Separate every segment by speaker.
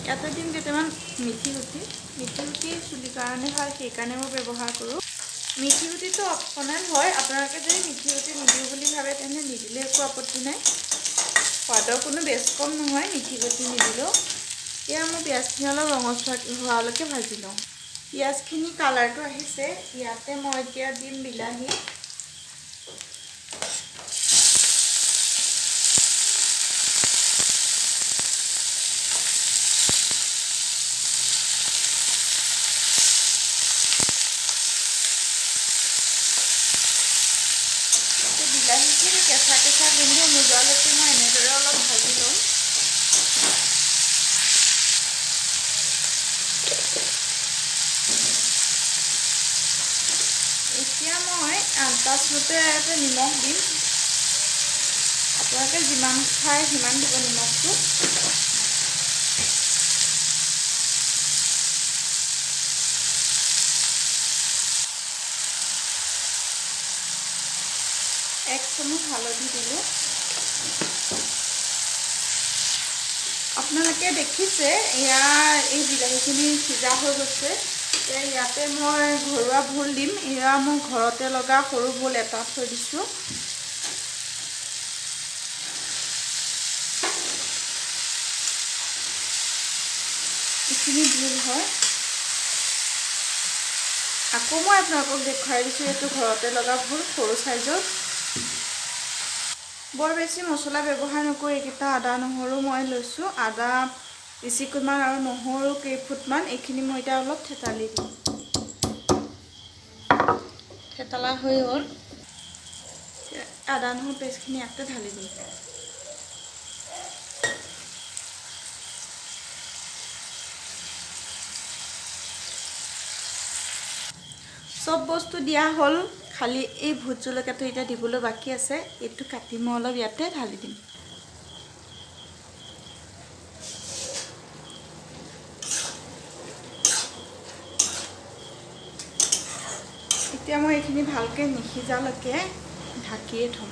Speaker 1: ইয়াতে দিম কেইটামান মিঠি গুটি চুলিৰ কাৰণে ভাল, সেইকাৰণে মই ব্যৱহাৰ কৰোঁ। মিঠি গুটিটো অপচনেল হয়, আপোনালোকে যদি মিঠি গুটি নিদিওঁ বুলি ভাবে তেন্তে নিদিলে একো আপত্তি নাই। সোৱাদৰ কোনো বেছ কম নহয় মিঠি গুটি নিদিলেও। এতিয়া মই পিঁয়াজখিনি অলপ ৰঙচুৱা হোৱালৈকে ভাজি লওঁ। পিঁয়াজখিনি কালাৰটো আহিছে, ইয়াতে মই এতিয়া দিম বিলাহী। বিলাহীখিনি কেঁচা গোন্ধ নোযোৱালৈকে মই এনেদৰে অলপ ভাজি ল'ম। এতিয়া মই আন্দাজমতে নিমখ দিম। আপোনালোকে যিমান খায় সিমান দিব নিমখটো। এক চামুচ হালধি দিলোঁ। আপোনালোকে দেখিছে ইয়াৰ এই বিলাহীখিনি সিজা হৈ গৈছে। ইয়াতে মই ঘৰুৱা ভোল দিম। এয়া মই ঘৰতে লগা সৰু ভোল এটা থৈ দিছোঁ। এইখিনি ভোল হয়। আকৌ মই আপোনালোকক দেখুৱাই দিছোঁ, এইটো ঘৰতে লগা ভোল সৰু চাইজৰ। বৰ বেছি মছলা ব্যৱহাৰ নকৰি এইকেইটা আদা নহৰু মই লৈছোঁ। আদা বেছিকৈমান আৰু নহৰু কেইফুটমান, এইখিনি মই এতিয়া অলপ থেতালি দিম। থেতালা হৈ গ'ল। আদা নহৰু পেষ্টখিনি ইয়াতে ঢালি দিম। চব বস্তু দিয়া হ'ল, খালি এই ভোট জলকীয়াটো এতিয়া দিবলৈ বাকী আছে। এইটো কাটি মই অলপ ইয়াতে ঢালি দিম। এতিয়া মই এইখিনি ভালকৈ নিসিজালৈকে ঢাকিয়ে থ'ম।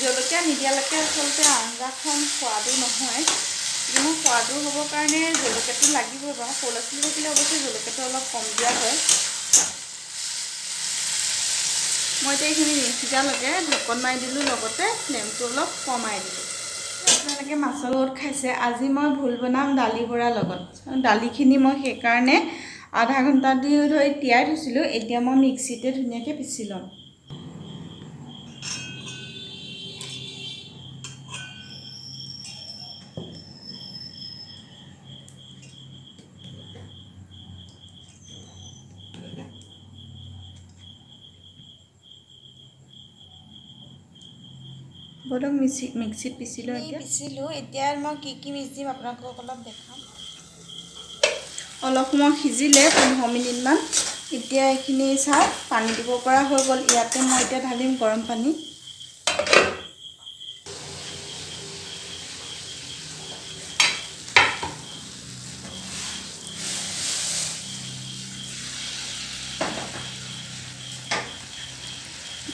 Speaker 1: জলকীয়া নিদিয়ালৈকে আচলতে আঞ্জাখন সোৱাদো নহয়। কিন্তু সোৱাদো হ'বৰ কাৰণে জলকীয়াটো লাগিবই বাৰু। সৰু ল'ৰা ছোৱালী থাকিলে অৱশ্যে জলকীয়াটো অলপ কম দিয়া হয়। মই এতিয়া এইখিনি নিসিজালৈকে ঢাকন মাৰি দিলোঁ, লগতে ফ্লেমটো অলপ কমাই দিলোঁ। আপোনালোকে মাছৰ লগত খাইছে, আজি মই ভোল বনাম দালি বৰাৰ লগত। দালিখিনি মই সেইকাৰণে আধা ঘণ্টা ধৰি তিয়াই থৈছিলোঁ। এতিয়া মই মিক্সিতে ধুনীয়াকৈ পিচি ল'ম। বলক মিক্সিত পিচিলোঁ। এতিয়া মই কি মিক্স দিম আপোনালোকক অলপ দেখাম। অলপ সময় সিজিলে 15 মিনিটমান। এতিয়া এইখিনি চাওক পানী দিব পৰা হৈ গ'ল। ইয়াতে মই এতিয়া ঢালিম গৰম পানী।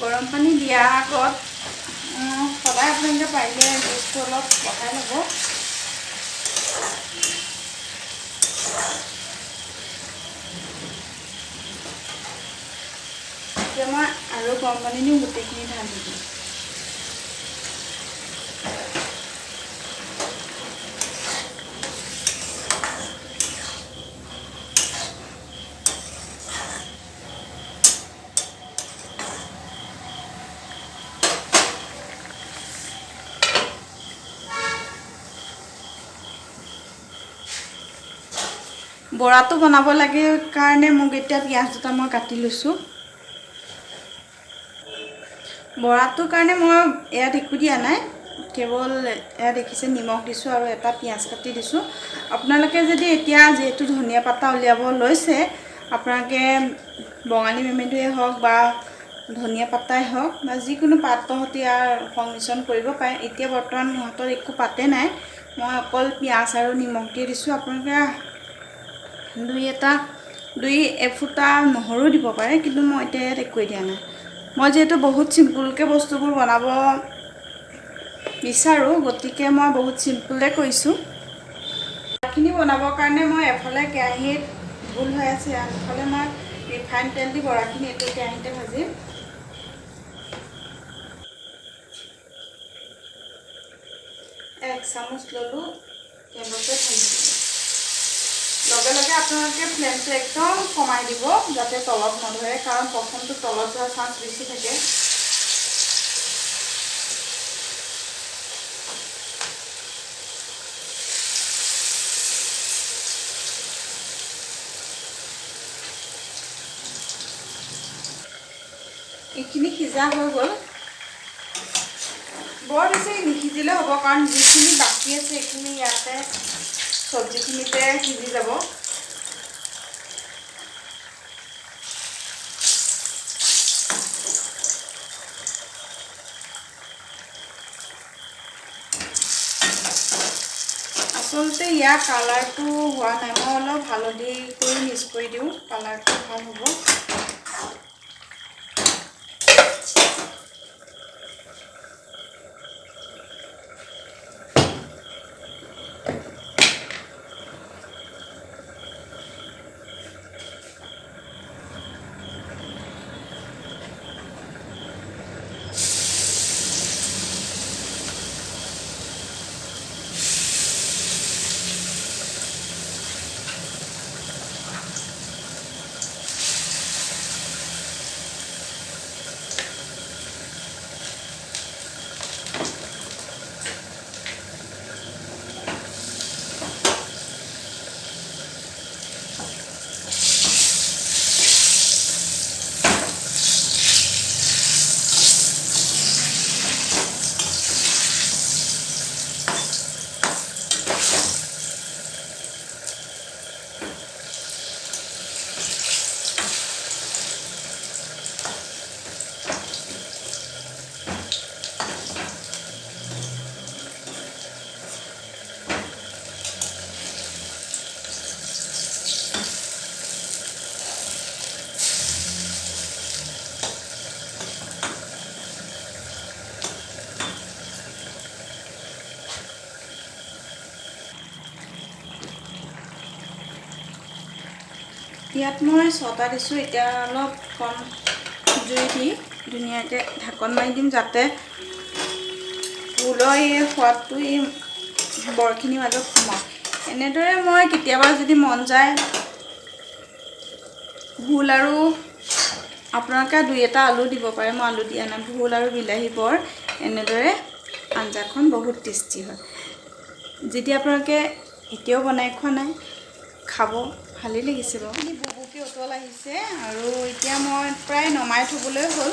Speaker 1: গৰম পানী দিয়াৰ আগত সদায় আপোনালোকে পাৰিলে গেছটো অলপ বঢ়াই ল'ব। এতিয়া মই আৰু গৰম পানী দিওঁ, গোটেইখিনি ঢালি দিম। বৰাটো বনাব লাগে কাৰণে মোক এতিয়া পিঁয়াজ দুটা মই কাটি লৈছোঁ। বৰাটোৰ কাৰণে মই ইয়াত একো দিয়া নাই, কেৱল এয়া দেখিছে নিমখ দিছোঁ আৰু এটা পিঁয়াজ কাটি দিছোঁ। আপোনালোকে যদি এতিয়া যিহেতু ধনিয়া পাতা উলিয়াব লৈছে, আপোনালোকে বঙালী মেমেধুৱে হওক বা ধনিয়া পাতাই হওক বা যিকোনো পাতৰ সৈতে ইয়াৰ সংমিশ্ৰণ কৰিব পাৰে। এতিয়া বৰ্তমান মোৰ হাতত একো পাতে নাই, মই অকল পিঁয়াজ আৰু নিমখ দি দিছোঁ। আপোনালোকে দুই এফুটা নহৰু দিব পাৰে, কিন্তু মই এতিয়া ইয়াত একোৱেই দিয়া নাই। মই যিহেতু বহুত চিম্পুলকৈ বস্তুবোৰ বনাব বিচাৰোঁ, গতিকে মই বহুত চিম্পুলে কৰিছোঁ। বৰাখিনি বনাবৰ কাৰণে মই এফালে কেৰাহীত ভুল হৈ আছে, আনফালে মই ৰিফাইন তেল দি বৰাখিনি এইটো কেৰাহীতে ভাজিম। এক চামুচ ল'লোঁ, তেলতে ভাজিছোঁ। লগে লগে আপোনালোকে ফ্লেমটো একদম কমাই দিব, যাতে তলত নধৰে, কাৰণ প্ৰথমটো তলত যোৱাৰ চান্স বেছি থাকে। এইখিনি সিজা হৈ গ'ল। বৰ বেছি নিসিজিলে হ'ব, কাৰণ যিখিনি বাকী আছে এইখিনি ইয়াতে চব্জিখিনিতে সিজি যাব। আচলতে ইয়াৰ কালাৰটো হোৱা নাই, মই অলপ হালধি কৰি মিক্স কৰি দিওঁ, কালাৰটো ভাল হ'ব। ইয়াত মই 6টা দিছোঁ। এতিয়া অলপ কম জুই দি ধুনীয়াকৈ ঢাকন মাৰি দিম, যাতে ভোলৰ এই সোৱাদটো এই বৰখিনিৰ মাজত সোমায়। এনেদৰে মই কেতিয়াবা যদি মন যায় ভোল আৰু আপোনালোকে 2-এটা আলু দিব পাৰে, মই আলু দিয়া নাই। ভোল আৰু বিলাহী বৰ এনেদৰে আঞ্জাখন বহুত টেষ্টি হয়। যেতিয়া আপোনালোকে এতিয়াও বনাই খোৱা নাই, খাব, ভালেই লাগিছে বাৰু। বুবুকি উতল আহিছে আৰু এতিয়া মই প্ৰায় নমাই থ'বলৈ হ'ল।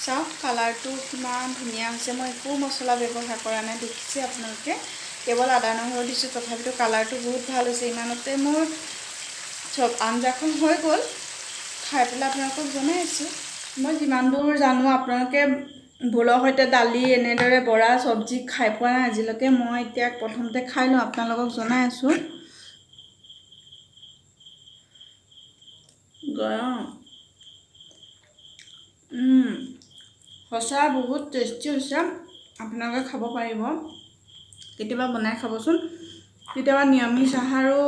Speaker 1: চাওক কালাৰটো কিমান ধুনীয়া হৈছে। মই একো মছলা ব্যৱহাৰ কৰা নাই, দেখিছে আপোনালোকে, কেৱল আদা নহৰু দিছোঁ, তথাপিতো কালাৰটো বহুত ভাল হৈছে। ইমানতে মোৰ চব আঞ্জাখন হৈ গ'ল। খাই পেলাই আপোনালোকক জনাই আছোঁ। মই যিমান দূৰ জানো আপোনালোকে ভোলৰ সৈতে দালি এনেদৰে বৰা চব্জি খাই পোৱা নাই আজিলৈকে। মই এতিয়া প্ৰথমতে খাই লওঁ, আপোনালোকক জনাই আছোঁ। গৰম সঁচা বহুত টেষ্টি হৈছে। আপোনালোকে খাব পাৰিব, কেতিয়াবা বনাই খাবচোন। কেতিয়াবা নিৰামিষ আহাৰো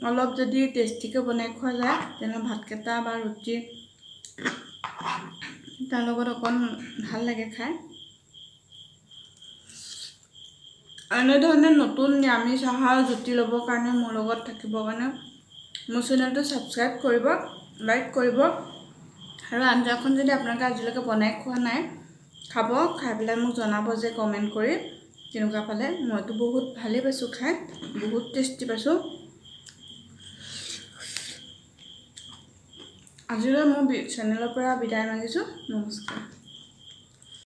Speaker 1: অলপ যদি টেষ্টিকৈ বনাই খোৱা যায়, তেনেহ'লে ভাতকেইটা বা ৰুটি তাৰ লগত অকণ ভাল লাগে খাই। এনেধৰণে নতুন নিৰামিষ আহাৰ জুতি ল'বৰ কাৰণে মোৰ লগত থাকিবৰ কাৰণে মোৰ চেনেলটো ছাবস্ক্ৰাইব কৰিব, লাইক কৰিব, আৰু আঞ্জাখন যদি আপোনালোকে আজিলৈকে বনাই খোৱা নাই, খাব। খাই পেলাই মোক জনাব যে কমেণ্ট কৰি কেনেকুৱা পালে। মইতো বহুত ভালেই পাইছোঁ খাই, বহুত টেষ্টি পাইছোঁ। আজিলৈ মোৰ চেনেলৰ পৰা বিদায় মাগিছোঁ। নমস্কাৰ।